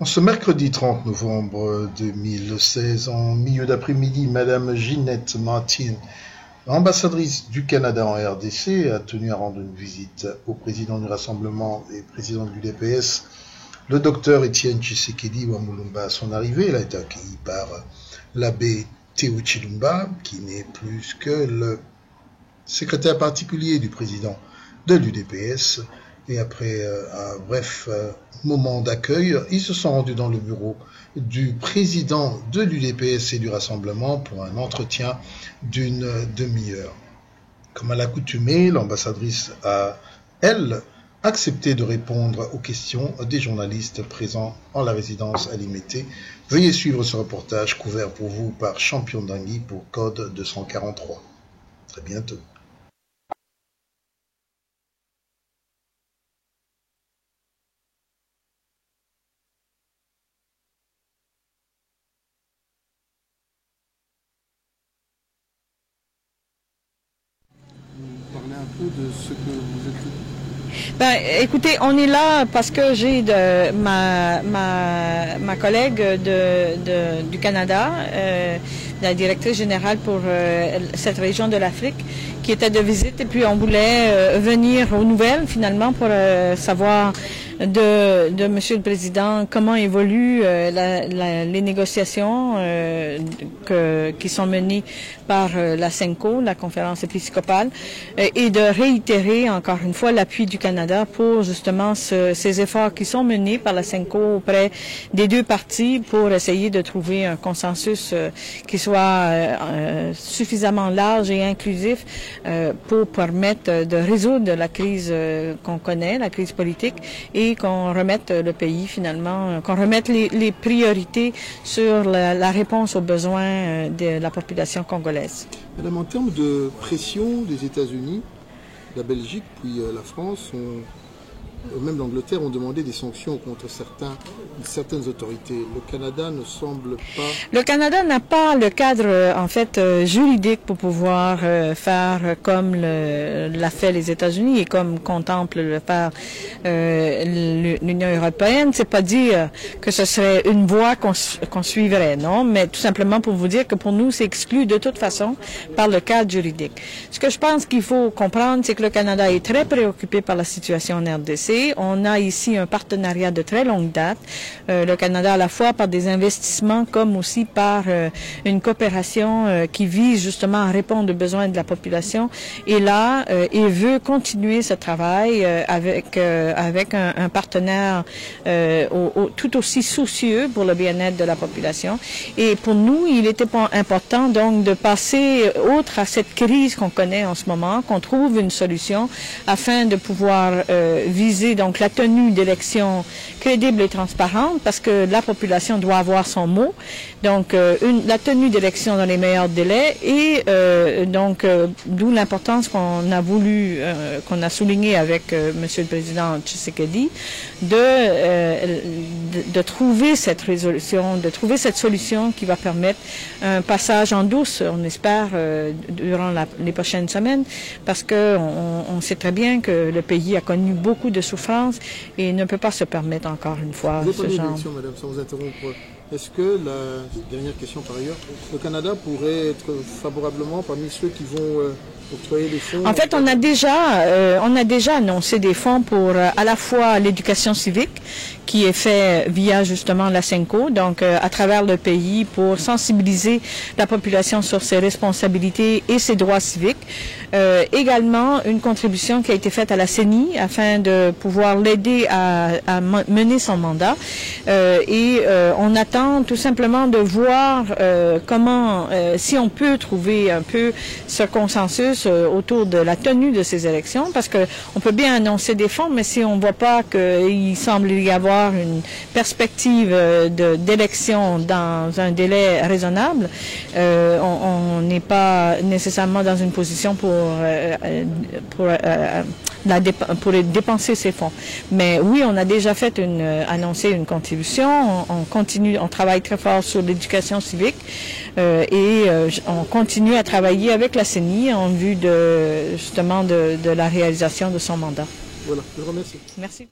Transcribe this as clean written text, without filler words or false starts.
En ce mercredi 30 novembre 2016, en milieu d'après-midi, Madame Ginette Martin, ambassadrice du Canada en RDC, a tenu à rendre une visite au président du Rassemblement et président de l'UDPS, le docteur Étienne Tshisekedi Wamulumba. À son arrivée, elle a été accueillie par l'abbé Théo Chilumba, qui n'est plus que le secrétaire particulier du président de l'UDPS. Et après un bref moment d'accueil, ils se sont rendus dans le bureau du président de l'UDPS et du Rassemblement pour un entretien d'une demi-heure. Comme à l'accoutumée, l'ambassadrice a, elle, accepté de répondre aux questions des journalistes présents en la résidence à Limete. Veuillez suivre ce reportage couvert pour vous par Champion Dangui pour code 243. Très bientôt. Parler un peu de ce que vous êtes. Ben, écoutez, on est là parce que j'ai ma collègue du Canada, la directrice générale pour cette région de l'Afrique, qui était de visite, et puis on voulait venir aux nouvelles finalement pour savoir de Monsieur le Président comment évoluent les négociations qui sont menées par la CENCO, la conférence épiscopale, et de réitérer encore une fois l'appui du Canada pour justement ces efforts qui sont menés par la CENCO auprès des deux parties pour essayer de trouver un consensus qui soit suffisamment large et inclusif pour permettre de résoudre la crise qu'on connaît, la crise politique, et qu'on remette le pays finalement, qu'on remette les priorités sur la réponse aux besoins de la population congolaise. Madame, en termes de pression des États-Unis, la Belgique puis la France, même l'Angleterre ont demandé des sanctions contre certaines autorités. Le Canada ne semble pas... Le Canada n'a pas le cadre en fait juridique pour pouvoir faire comme l'a fait les États-Unis et comme contemple le faire l'Union européenne. C'est pas dire que ce serait une voie qu'on suivrait, non, mais tout simplement pour vous dire que pour nous c'est exclu de toute façon par le cadre juridique. Ce que je pense qu'il faut comprendre, c'est que le Canada est très préoccupé par la situation en RDC. On a ici un partenariat de très longue date. Le Canada à la fois par des investissements comme aussi par une coopération qui vise justement à répondre aux besoins de la population. Et là, il veut continuer ce travail avec un partenaire tout aussi soucieux pour le bien-être de la population. Et pour nous, il était important donc de passer outre à cette crise qu'on connaît en ce moment, qu'on trouve une solution afin de pouvoir viser donc la tenue d'élections crédibles et transparentes, parce que la population doit avoir son mot. Donc la tenue d'élections dans les meilleurs délais, et d'où l'importance qu'on a voulu, qu'on a souligné avec Monsieur le Président Tshisekedi, de trouver cette résolution, de trouver cette solution qui va permettre un passage en douce, on espère, durant les prochaines semaines, parce que on sait très bien que le pays a connu beaucoup de souffrance et ne peut pas se permettre encore une fois ce genre. Madame, sans vous interrompre, est-ce que, la dernière question par ailleurs, le Canada pourrait être favorablement parmi ceux qui vont octroyer des fonds? En fait, on a déjà annoncé des fonds pour à la fois l'éducation civique, qui est fait via justement la CENCO, donc à travers le pays pour sensibiliser la population sur ses responsabilités et ses droits civiques. Également une contribution qui a été faite à la CENI afin de pouvoir l'aider à mener son mandat. On attend tout simplement de voir comment, si on peut trouver un peu ce consensus autour de la tenue de ces élections, parce que on peut bien annoncer des fonds, mais si on ne voit pas qu'il semble y avoir une perspective d'élection dans un délai raisonnable, on n'est pas nécessairement dans une position pour dépenser ces fonds. Mais oui, on a déjà fait annoncé une contribution. On continue, on travaille très fort sur l'éducation civique on continue à travailler avec la CENI en vue justement de la réalisation de son mandat. Voilà, je vous remercie. Merci.